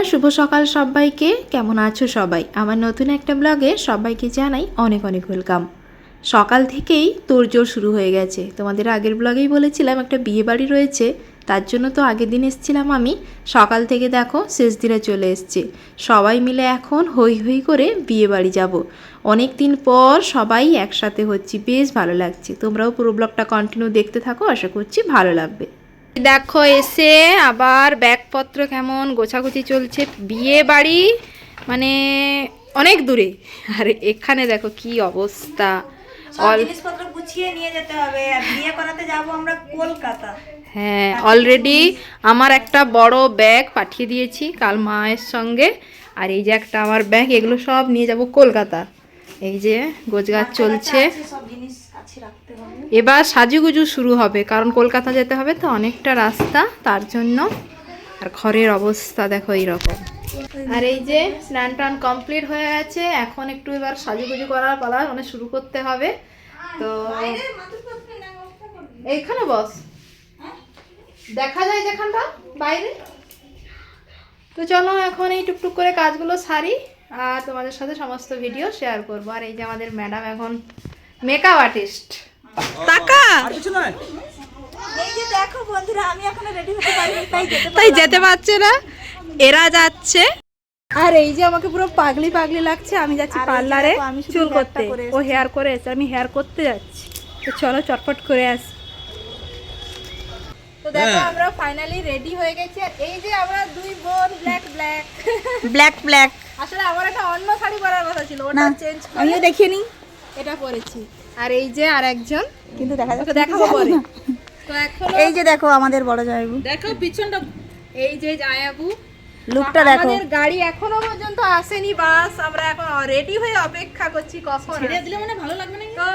শুভ সকাল সবাইকে। কেমন আছো সবাই? আমার নতুন একটা ব্লগে সবাইকে জানাই অনেক অনেক ওয়েলকাম। সকাল থেকেই তোড়জোড় শুরু হয়ে গেছে। তোমাদের আগের ব্লগেই বলেছিলাম একটা বিয়ে বাড়ি রয়েছে, তার জন্য তো আগের দিন এসেছিলাম আমি। সকাল থেকে দেখো শেষ দিনে চলে এসছে। সবাই মিলে এখন হই হই করে বিয়ে বাড়ি যাব। অনেক দিন পর সবাই একসাথে হচ্ছি, বেশ ভালো লাগছে। তোমরাও পুরো ব্লগটা কন্টিনিউ দেখতে থাকো, আশা করছি ভালো লাগবে। দেখো এসে আবার ব্যাগপত্র কেমন গোছাগুছি চলছে। বিয়ে বাড়ি মানে অনেক দূরে, আর এখানে দেখো কি অবস্থা। জিনিসপত্র গুছিয়ে নিয়ে যেতে হবে, আর বিয়ে করাতে যাব আমরা কলকাতা। হ্যাঁ, অলরেডি আমার একটা বড় ব্যাগ পাঠিয়ে দিয়েছি কাল মায়ের সঙ্গে, আর এই যে একটা আমার ব্যাগ, এগুলো সব নিয়ে যাব কলকাতা। এই যে গোছগাছ চলছে, সব জিনিস কাছে রাখতে হবে। এবার সাজুগুজু শুরু হবে, কারণ কলকাতা যেতে হবে তো অনেকটা রাস্তা, তার জন্য। আর ঘরের অবস্থা দেখো এইরকম। আর এই যে স্নান টান কমপ্লিট হয়ে গেছে, এখন একটু এবার সাজুগুজু করার পালা, মানে শুরু করতে হবে। তো এইখানে বস, দেখা যায় যেখানটা বাইরে। তো চলো এখন এই টুকটুক করে কাজগুলো সারি, আর তোমাদের সাথে সমস্ত ভিডিও শেয়ার করবো। আর এই যে আমাদের ম্যাডাম এখন মেকআপ আর্টিস্ট। টাকা এই যে দেখো বন্ধুরা, আমি এখনো রেডি হতে পারিনি, তাই যেতে পারছে না, এরা যাচ্ছে। আর এই যে আমাকে পুরো পাগলি পাগলি লাগছে, আমি যাচ্ছি পার্লারে চুল করতে। ও হেয়ার করে এসে, আমি হেয়ার করতে যাচ্ছি। তো চলো চটপট করে আসি। তো দেখো আমরা ফাইনালি রেডি হয়ে গেছি। আর এই যে আমরা দুই বোন ব্ল্যাক ব্ল্যাক ব্ল্যাক ব্ল্যাক। আসলে আমার একটা অন্য শাড়ি পরার কথা ছিল, ওটা চেঞ্জ করে আমিও দেখিয়ে নিই, এটা পরেছি। আর এই যে আর একজন, কিন্তু দেখা যাচ্ছে, দেখাবো পরে। তো এখন এই যে দেখো আমাদের বড় জামাইবু, দেখো পিছনটা, এই যে জামাইবু লুকটা দেখো। আমাদের গাড়ি এখনো পর্যন্ত আসেনি, বাস আমরা এখন রেডি হয়ে অপেক্ষা করছি কখন ছেড়ে দিলে মানে ভালো লাগবে না। তো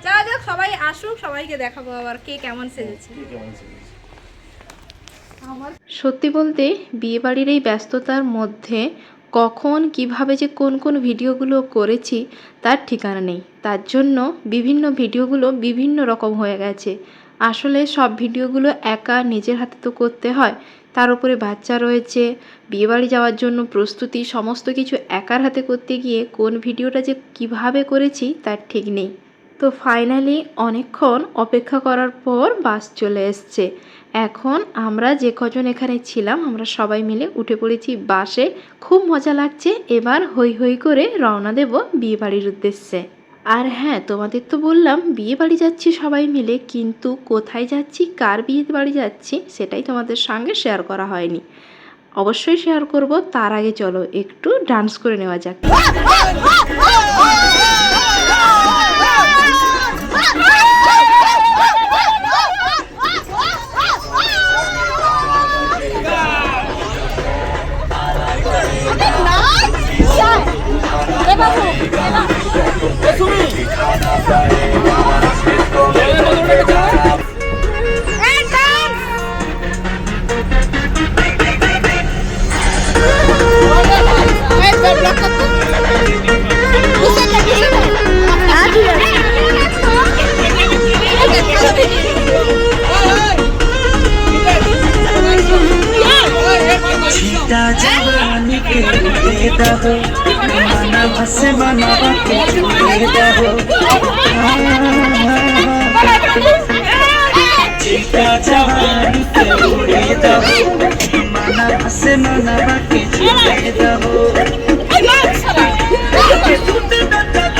যা যাক, সবাই আসুক, সবাইকে দেখাবো আবার কে কেমন সেজেছে। সত্যি বলতে বিয়েবাড়ির এই ব্যস্ততার মধ্যে কখন কিভাবে যে কোন কোন ভিডিওগুলো করেছি তার ঠিকানা নেই। তার জন্য বিভিন্ন ভিডিওগুলো বিভিন্ন রকম হয়ে গেছে। আসলে সব ভিডিওগুলো একা নিজের হাতে তো করতে হয়, তার উপরে বাচ্চা রয়েছে, বিয়েবাড়ি যাওয়ার জন্য প্রস্তুতি, সমস্ত কিছু একার হাতে করতে গিয়ে কোন ভিডিওটা যে কিভাবে করেছি তার ঠিক নেই। তো ফাইনালি অনেকক্ষণ অপেক্ষা করার পর বাস চলে এসছে। এখন আমরা যে কজন এখানে ছিলাম আমরা সবাই মিলে উঠে পড়েছি বাসে। খুব মজা লাগছে। এবার হই হই করে রওনা দেব বিয়ে বাড়ির উদ্দেশ্যে। আর হ্যাঁ, তোমাদের তো বললাম বিয়ে বাড়ি যাচ্ছি সবাই মিলে, কিন্তু কোথায় যাচ্ছি, কার বিয়ে বাড়ি যাচ্ছি সেটাই তোমাদের সঙ্গে শেয়ার করা হয়নি। অবশ্যই শেয়ার করব, তার আগে চলো একটু ডান্স করে নেওয়া যাক। जवानी के देता हो माना बसे मनावा के देता हो चिता जवानी के देता हो माना बसे मनावा के देता हो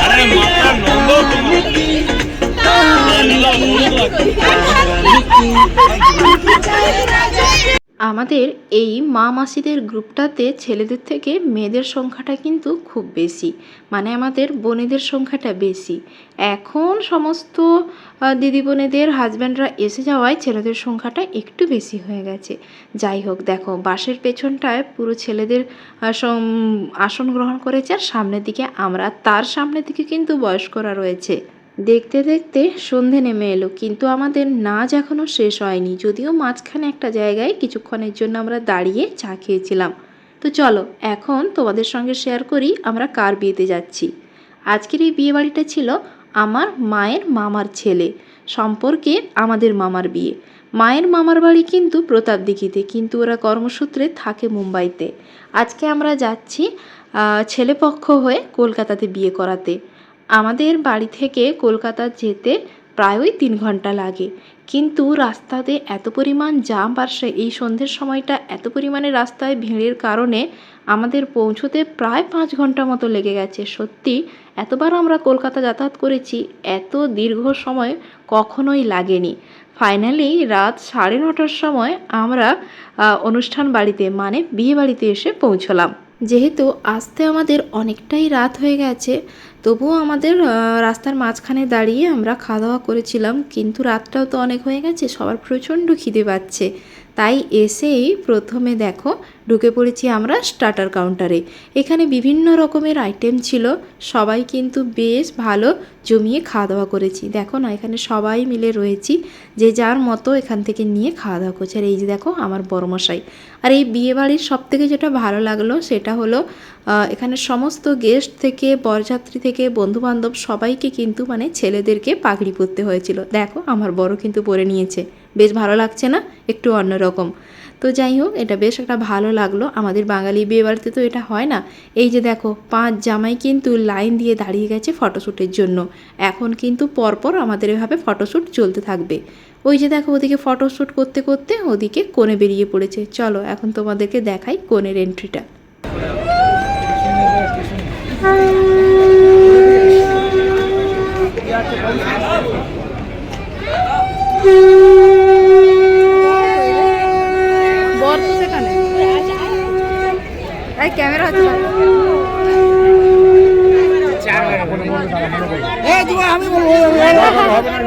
अरे माता नंदो আমাদের এই মা মাসিদের গ্রুপটাতে ছেলেদের থেকে মেয়েদের সংখ্যাটা কিন্তু খুব বেশি, মানে আমাদের বোনেদের সংখ্যাটা বেশি। এখন সমস্ত দিদি বোনেদের হাজব্যান্ডরা এসে যাওয়ায় ছেলেদের সংখ্যাটা একটু বেশি হয়ে গেছে। যাই হোক, দেখো বাসের পেছনটায় পুরো ছেলেদের আসন গ্রহণ করেছে, আর সামনের দিকে আমরা, তার সামনের দিকে কিন্তু বয়স্করা রয়েছে। দেখতে দেখতে সন্ধে নেমে এলো, কিন্তু আমাদের নাচ এখনও শেষ হয়নি, যদিও মাঝখানে একটা জায়গায় কিছুক্ষণের জন্য আমরা দাঁড়িয়ে চা খেয়েছিলাম। তো চলো এখন তোমাদের সঙ্গে শেয়ার করি আমরা কার বিয়েতে যাচ্ছি। আজকের এই বিয়ে বাড়িটা ছিল আমার মায়ের মামার ছেলে সম্পর্কে আমাদের মামার বিয়ে। মায়ের মামার বাড়ি কিন্তু প্রতাপদিঘিতে, কিন্তু ওরা কর্মসূত্রে থাকে মুম্বাইতে। আজকে আমরা যাচ্ছি ছেলেপক্ষ হয়ে কলকাতাতে বিয়ে করাতে। আমাদের বাড়ি থেকে কলকাতা যেতে প্রায়ই 3 ঘন্টা লাগে, কিন্তু রাস্তাতে এত পরিমাণ জাম বাড়ছে, এই সন্ধ্যের সময়টা এত পরিমাণে রাস্তায় ভিড়ের কারণে আমাদের পৌঁছতে প্রায় 5 ঘন্টা মতো লেগে গেছে। সত্যি এতবার আমরা কলকাতা যাতায়াত করেছি, এত দীর্ঘ সময় কখনোই লাগেনি। ফাইনালি রাত 9:30টার সময় আমরা অনুষ্ঠান বাড়িতে মানে বিয়ে বাড়িতে এসে পৌঁছলাম। যেহেতু আসতে আমাদের অনেকটাই রাত হয়ে গেছে, তবুও আমাদের রাস্তার মাঝখানে দাঁড়িয়ে আমরা খাওয়া দাওয়া করেছিলাম, কিন্তু রাতটাও তো অনেক হয়ে গেছে, সবার প্রচণ্ড খিদে পাচ্ছে। তাই এসেই প্রথমে দেখো ঢুকে পড়েছি আমরা স্টার্টার কাউন্টারে। এখানে বিভিন্ন রকমের আইটেম ছিল, সবাই কিন্তু বেশ ভালো জমিয়ে খাওয়া দাওয়া করেছি। দেখো না, এখানে সবাই মিলে রয়েছি, যে যার মতো এখান থেকে নিয়ে খাওয়া দাওয়া করছে। আর এই যে দেখো আমার বড়মশাই। আর এই বিয়েবাড়ির সবথেকে যেটা ভালো লাগলো সেটা হলো এখানে সমস্ত গেস্ট থেকে, বরযাত্রী থেকে, বন্ধুবান্ধব সবাইকে কিন্তু মানে ছেলেদেরকে পাগড়ি পরতে হয়েছিল। দেখো আমার বড় কিন্তু পরে নিয়েছে, বেশ ভালো লাগছে না, একটু অন্যরকম। তো যাই হোক, এটা বেশ একটা ভালো লাগলো। আমাদের বাঙালি বিয়েবাড়িতে তো এটা হয় না। এই যে দেখো 5 জামাই কিন্তু লাইন দিয়ে দাঁড়িয়ে গেছে ফটোশ্যুটের জন্য। এখন কিন্তু পরপর আমাদের এভাবে ফটোশ্যুট চলতে থাকবে। ওই যে দেখো ওদিকে ফটোশ্যুট করতে করতে ওদিকে কোণে বেরিয়ে পড়েছে। চলো এখন তোমাদেরকে দেখাই কোণের এন্ট্রিটা। ক্যামেরা হচ্ছে আমি বলবো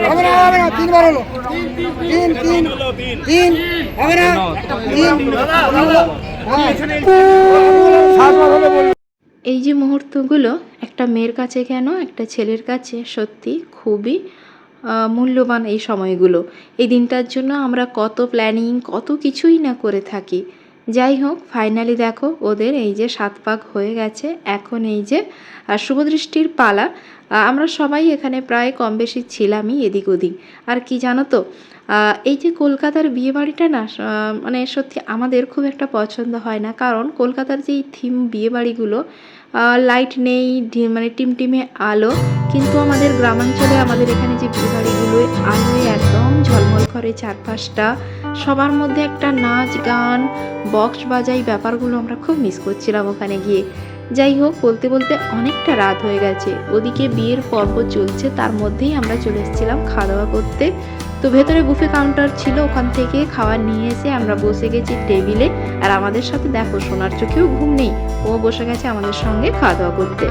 হবে না 3 বার হলো 3 হবে না 3 এই যে মুহূর্তগুলো একটা মেয়ের কাছে কেন একটা ছেলের কাছে সত্যি খুবই মূল্যবান এই সময়গুলো। এই দিনটার জন্য আমরা কত প্ল্যানিং কত কিছুই না করে থাকি। যাই হোক, ফাইনালি দেখো ওদের এই যে 7 পাক হয়ে গেছে। এখন এই যে শুভদৃষ্টির পালা। আমরা সবাই এখানে প্রায় কম বেশি ছিলামই এদিক ওদিক। আর কি জানো তো, এই যে কলকাতার বিয়েবাড়িটা না মানে সত্যি আমাদের খুব একটা পছন্দ হয় না, কারণ কলকাতার যেই থিম বিয়েবাড়িগুলো লাইট নেই, মানে টিমটিমে আলো, কিন্তু আমাদের গ্রামাঞ্চলে আমাদের এখানে যে বিয়েবাড়িগুলো আলোয় একদম ঝলমল করে চারপাশটা, সবার মধ্যে একটা নাচ গান বক্স বাজাই ব্যাপারগুলো আমরা খুব মিস করছিলাম ওখানে গিয়ে। যাই হোক, বলতে বলতে অনেকটা রাত হয়ে গেছে, ওদিকে বিয়ের পর্ব চলছে, তার মধ্যেই আমরা চলে এসেছিলাম খাওয়া দাওয়া করতে। তো ভেতরে বুফে কাউন্টার ছিল, ওখান থেকে খাবার নিয়ে এসে আমরা বসে গেছি টেবিলে। আর আমাদের সাথে দেখো সোনার চোখেও ঘুম নেই, ও বসে গেছে আমাদের সঙ্গে খাওয়া দাওয়া করতে।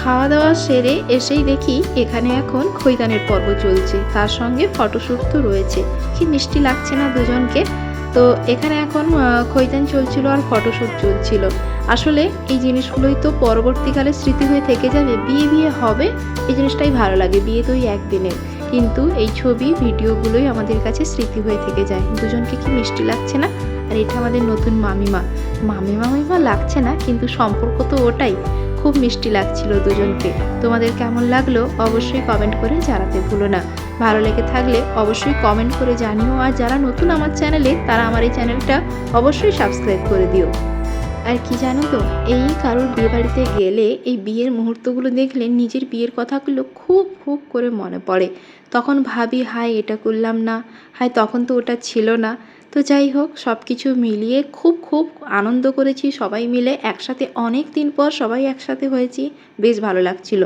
খাওয়া দাওয়া সেরে এসেই দেখি এখানে এখন খৈদানের পর্ব চলছে, তার সঙ্গে ফটোশ্যুট তো রয়েছে। কি মিষ্টি লাগছে না দুজনকে। তো এখানে এখন খৈদান চলছিল আর ফটোশ্যুট চলছিল। আসলে এই জিনিসগুলোই তো পরবর্তীকালে স্মৃতি হয়ে থেকে যাবে। বিয়ে হবে এই জিনিসটাই ভালো লাগে, বিয়ে তো ওই একদিনের, কিন্তু এই ছবি ভিডিওগুলোই আমাদের কাছে স্মৃতি হয়ে থেকে যায়। দুজনকে কি মিষ্টি লাগছে না। আর এটা আমাদের নতুন মামিমা লাগছে না, কিন্তু সম্পর্ক তো ওটাই। খুব মিষ্টি লাগছিল দুজনকে। তোমাদের কেমন লাগলো অবশ্যই কমেন্ট করে জানাতে ভুলো না। ভালো লেগে থাকলে অবশ্যই কমেন্ট করে জানিও। আর যারা নতুন আমার চ্যানেলে, তারা আমার এই চ্যানেলটা অবশ্যই সাবস্ক্রাইব করে দিও। আর কি জানো তো, এই কারোর বিয়ে বাড়িতে গেলে এই বিয়ের মুহূর্তগুলো দেখলে নিজের বিয়ের কথাগুলো খুব খুব করে মনে পড়ে। তখন ভাবি হায় এটা করলাম না, হায় তখন তো ওটা ছিল না। তো যাই হোক, সব কিছু মিলিয়ে খুব খুব আনন্দ করেছি সবাই মিলে একসাথে। অনেক দিন পর সবাই একসাথে হয়েছি, বেশ ভালো লাগছিল।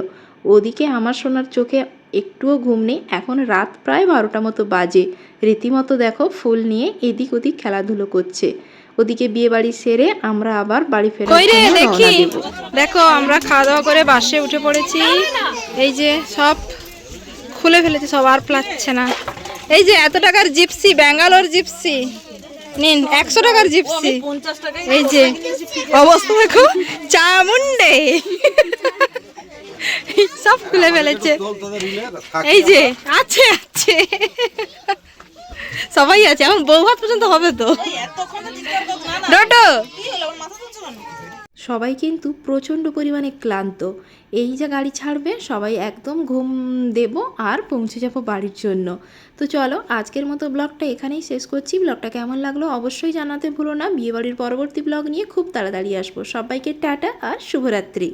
ওদিকে আমার সোনার চোখে একটুও ঘুম নেই, এখন রাত প্রায় 12টা মতো বাজে। রীতিমতো দেখো ফুল নিয়ে এদিক ওদিক খেলাধুলো করছে। ওদিকে বিয়ে বাড়ি সেরে আমরা আবার বাড়ি ফেরার জন্য রওনা দেব। দেখো আমরা খাওয়া দাওয়া করে বাসে উঠে পড়েছি। এই যে সব খুলে ফেলেছে, সব আর প্লাচ্ছে না। এই যে এত টাকার জিপসি, ব্যাঙ্গালোর জিপসি নিন, 100 টাকার জিপসি। এই যে অবস্থা দেখো, চামুন্ডে সব খুলে ফেলেছে। এই যে আছে আছে সবাই আছে, এখন বউ ভাত পর্যন্ত হবে তো। ডটো সবাই কিন্তু প্রচণ্ড পরিমাণে ক্লান্ত। এই যে গাড়ি ছাড়বে সবাই একদম ঘুম দেব আর পৌঁছে যাব বাড়ির জন্য। তো চলো আজকের মতো ব্লগটা এখানেই শেষ করছি। ব্লগটা কেমন লাগলো অবশ্যই জানাতে ভুলো না। বিয়েবাড়ির পরবর্তী ব্লগ নিয়ে খুব তাড়াতাড়ি আসবো। সবাইকে টাটা আর শুভরাত্রি।